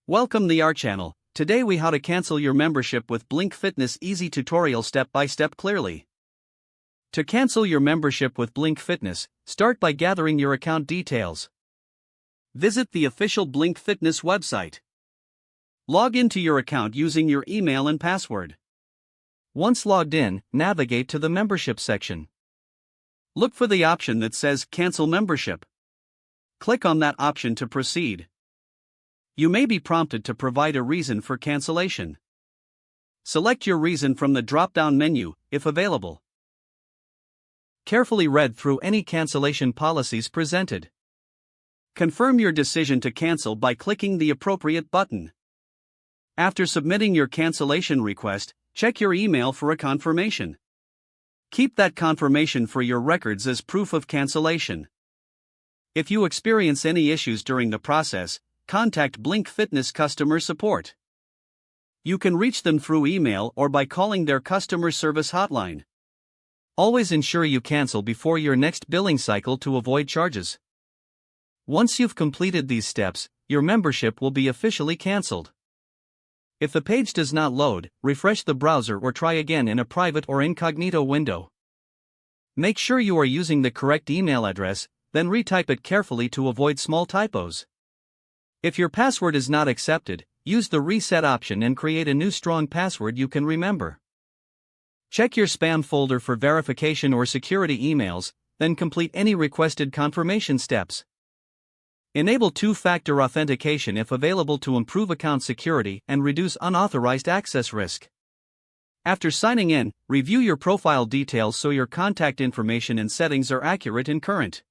Welcome to our channel. Today we how to cancel your membership with Blink Fitness easy tutorial step by step clearly. To cancel your membership with Blink Fitness, start by gathering your account details. Visit the official Blink Fitness website. Log into your account using your email and password. Once logged in, navigate to the membership section. Look for the option that says Cancel Membership. Click on that option to proceed. You may be prompted to provide a reason for cancellation. Select your reason from the drop-down menu, if available. Carefully read through any cancellation policies presented. Confirm your decision to cancel by clicking the appropriate button. After submitting your cancellation request, check your email for a confirmation. Keep that confirmation for your records as proof of cancellation. If you experience any issues during the process, contact Blink Fitness customer support. You can reach them through email or by calling their customer service hotline. Always ensure you cancel before your next billing cycle to avoid charges. Once you've completed these steps, your membership will be officially canceled. If the page does not load, refresh the browser or try again in a private or incognito window. Make sure you are using the correct email address, then retype it carefully to avoid small typos. If your password is not accepted, use the reset option and create a new strong password you can remember. Check your spam folder for verification or security emails, then complete any requested confirmation steps. Enable two-factor authentication if available to improve account security and reduce unauthorized access risk. After signing in, review your profile details so your contact information and settings are accurate and current.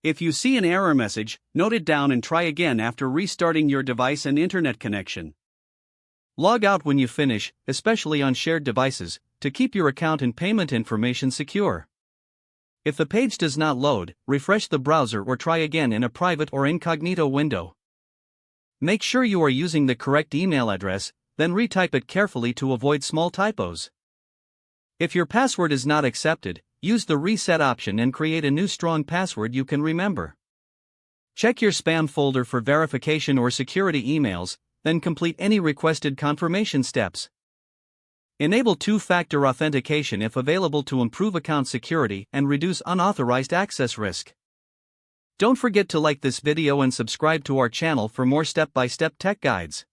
If you see an error message, note it down and try again after restarting your device and internet connection. Log out when you finish, especially on shared devices, to keep your account and payment information secure. If the page does not load, refresh the browser or try again in a private or incognito window. Make sure you are using the correct email address, then retype it carefully to avoid small typos. If your password is not accepted, use the reset option and create a new strong password you can remember. Check your spam folder for verification or security emails, then complete any requested confirmation steps. Enable two-factor authentication if available to improve account security and reduce unauthorized access risk. Don't forget to like this video and subscribe to our channel for more step-by-step tech guides.